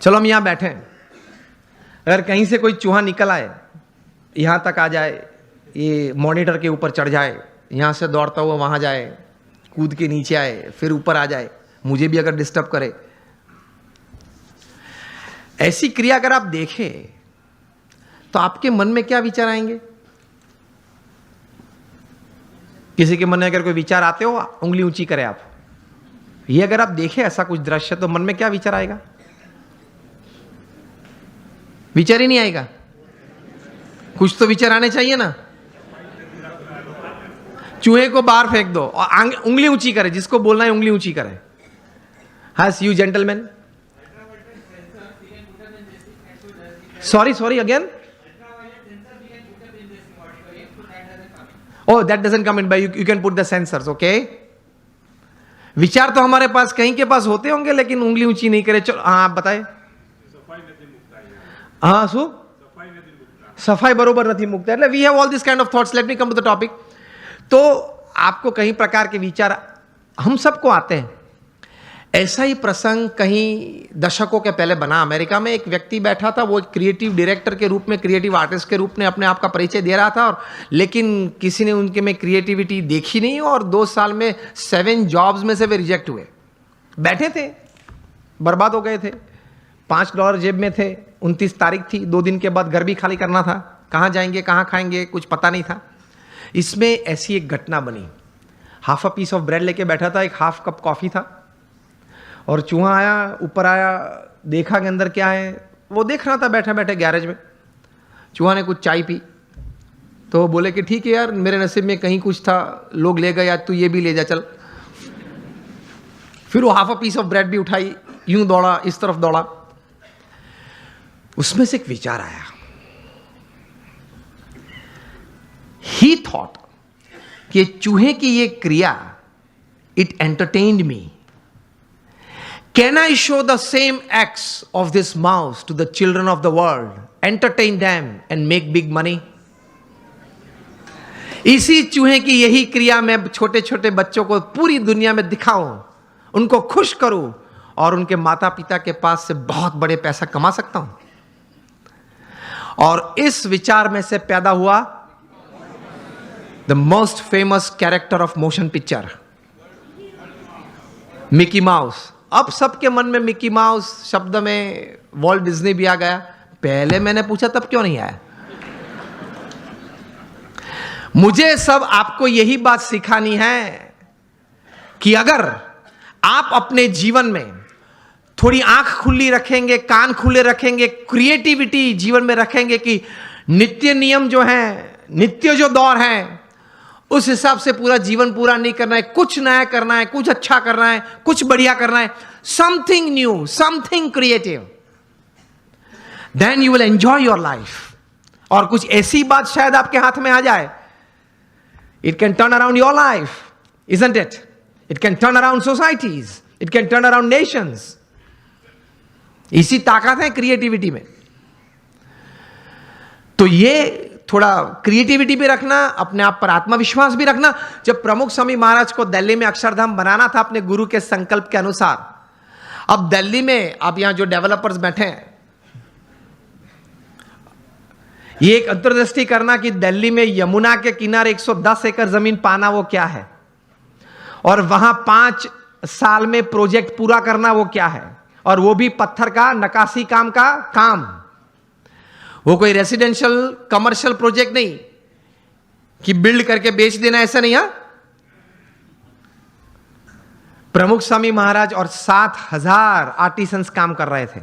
चलो हम यहां बैठे हैं, अगर कहीं से कोई चूहा निकल आए, यहां तक आ जाए, ये मॉनिटर के ऊपर चढ़ जाए, यहां से दौड़ता हुआ वहां जाए, कूद के नीचे आए, फिर ऊपर आ जाए, मुझे भी अगर डिस्टर्ब करे, ऐसी क्रिया अगर आप देखें तो आपके मन में क्या विचार आएंगे? किसी के मन में अगर कोई विचार आते हो, उंगली ऊंची करें आप। ये अगर आप देखें ऐसा कुछ दृश्य, तो मन में क्या विचार आएगा? विचार ही नहीं आएगा। कुछ तो विचार आने चाहिए ना। चूहे को बाहर फेंक दो और उंगली ऊंची करे, जिसको बोलना है उंगली ऊंची करे। Has you gentlemen? Sorry again. Oh, that doesn't come in by you can put the sensors, okay? विचार तो हमारे पास कहीं के पास होते होंगे, लेकिन उंगली ऊंची नहीं करे। चलो हाँ, आप बताए। हाँ सु सफाई बरोबर नहीं मुक्त है। We have all this kind of thoughts. Let me come to the topic. तो आपको कई प्रकार के विचार हम सबको आते हैं। ऐसा ही प्रसंग कहीं दशकों के पहले बना। अमेरिका में एक व्यक्ति बैठा था, वो क्रिएटिव डायरेक्टर के रूप में, क्रिएटिव आर्टिस्ट के रूप में अपने आप का परिचय दे रहा था, और लेकिन किसी ने उनके में क्रिएटिविटी देखी नहीं, और 2 साल में 7 जॉब्स में से वे रिजेक्ट हुए। बैठे थे, बर्बाद हो गए थे, $5 जेब में थे, 29 तारीख थी, 2 दिन के बाद घर भी खाली करना था, कहाँ जाएंगे कहाँ खाएंगे कुछ पता नहीं था। इसमें ऐसी एक घटना बनी। Half a piece of bread लेके बैठा था, एक हाफ कप कॉफी था, और चूहा आया, ऊपर आया, देखा कि अंदर क्या है। वो देख रहा था बैठे बैठे गैरेज में। चूहा ने कुछ चाय पी, तो बोले कि ठीक है यार, मेरे नसीब में कहीं कुछ था, लोग ले गए, आज तू ये भी ले जा चल। फिर वो half a piece of bread भी उठाई, यूं दौड़ा, इस तरफ दौड़ा। उसमें से एक विचार आया। ही थॉट कि चूहे की ये क्रिया, it entertained me. Can I show the same acts of this mouse to the children of the world, entertain them and make big money? इसी चूहे की यही क्रिया मैं छोटे छोटे बच्चों को पूरी दुनिया में दिखाऊं, उनको खुश करूं, और उनके माता पिता के पास से बहुत बड़े पैसा कमा सकता हूं। और इस विचार में से पैदा हुआ the most famous character of motion picture, Mickey mouse. अब सबके मन में मिकी माउस शब्द में वॉल्ट डिज्नी भी आ गया। पहले मैंने पूछा तब क्यों नहीं आया? मुझे सब आपको यही बात सिखानी है कि अगर आप अपने जीवन में थोड़ी आंख खुली रखेंगे, कान खुले रखेंगे, क्रिएटिविटी जीवन में रखेंगे कि नित्य नियम जो है, नित्य जो दौर है, उस हिसाब से पूरा जीवन पूरा नहीं करना है, कुछ नया करना है, कुछ अच्छा करना है, कुछ बढ़िया करना है, something new, something creative, then you will enjoy your life. और कुछ ऐसी बात शायद आपके हाथ में आ जाए, it can turn around your life, isn't it? It can turn around societies, it can turn around Nations. इसी ताकत है क्रिएटिविटी में। तो ये थोड़ा क्रिएटिविटी भी रखना, अपने आप पर आत्मविश्वास भी रखना। जब प्रमुख स्वामी महाराज को दिल्ली में अक्षरधाम बनाना था अपने गुरु के संकल्प के अनुसार, अब दिल्ली में आप यहां जो डेवलपर्स बैठे हैं, ये एक अंतर्दृष्टि करना कि दिल्ली में यमुना के किनारे 110 एकड़ जमीन पाना वो क्या है, और वहां 5 साल में प्रोजेक्ट पूरा करना वो क्या है, और वो भी पत्थर का नक्काशी काम का काम। वो कोई रेसिडेंशियल कमर्शियल प्रोजेक्ट नहीं कि बिल्ड करके बेच देना, ऐसा नहीं। प्रमुख स्वामी महाराज और 7,000 आर्टिसंस काम कर रहे थे।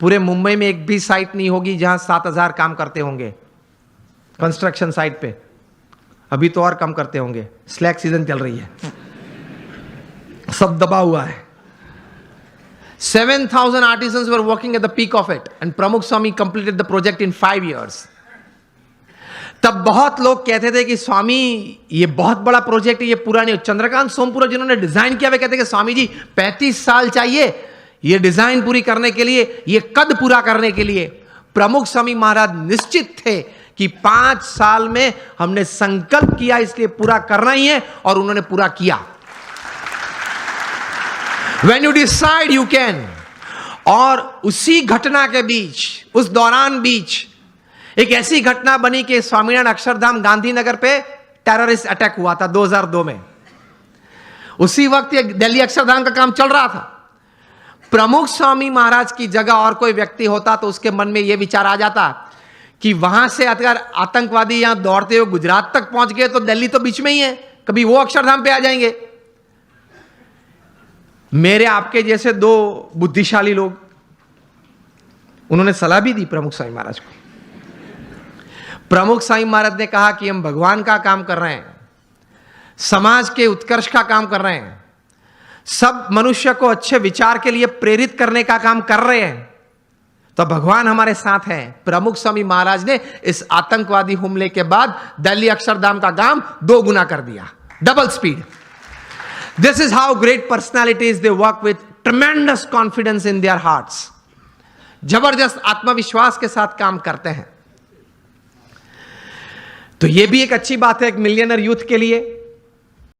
पूरे मुंबई में एक भी साइट नहीं होगी जहां 7,000 काम करते होंगे कंस्ट्रक्शन साइट पे। अभी तो और कम करते होंगे, स्लैक सीजन चल रही है, सब दबा हुआ है। 7,000 artisans were working at the peak of it, and Pramukh Swami completed the project in 5 years. तब बहुत लोग कहते थे कि स्वामी ये बहुत बड़ा प्रोजेक्ट है, ये पूरा नहीं। चंद्रकांत सोमपुरा जिन्होंने डिजाइन किया, वे कहते कि स्वामी जी 35 साल चाहिए ये डिजाइन पूरी करने के लिए, ये कद पूरा करने के लिए। प्रमुख स्वामी महाराज निश्चित थे कि 5 साल में हमने संकल्प किया, इसलिए पूरा करना ही है, और उन्होंने पूरा किया। When you decide you can, और उसी घटना के बीच, उस दौरान बीच एक ऐसी घटना बनी कि स्वामीनारायण अक्षरधाम गांधीनगर पे टेररिस्ट अटैक हुआ था 2002 में। उसी वक्त ये दिल्ली अक्षरधाम का काम चल रहा था। प्रमुख स्वामी महाराज की जगह और कोई व्यक्ति होता तो उसके मन में यह विचार आ जाता कि वहां से अगर आतंकवादी यहां दौड़ते हुए गुजरात तक पहुंच गए तो दिल्ली तो बीच में ही है, कभी वो अक्षरधाम पे आ जाएंगे। मेरे आपके जैसे दो बुद्धिशाली लोग, उन्होंने सलाह भी दी प्रमुख स्वामी महाराज को। प्रमुख स्वामी महाराज ने कहा कि हम भगवान का काम कर रहे हैं, समाज के उत्कर्ष का काम कर रहे हैं, सब मनुष्य को अच्छे विचार के लिए प्रेरित करने का काम कर रहे हैं, तो भगवान हमारे साथ हैं। प्रमुख स्वामी महाराज ने इस आतंकवादी हमले के बाद दिल्ली अक्षरधाम का काम 2 गुना कर दिया, double speed. This is how great personalities they work with ट्रेमेंडस confidence in their hearts. जबरदस्त आत्मविश्वास के साथ काम करते हैं। तो यह भी एक अच्छी बात है एक मिलियनर यूथ के लिए।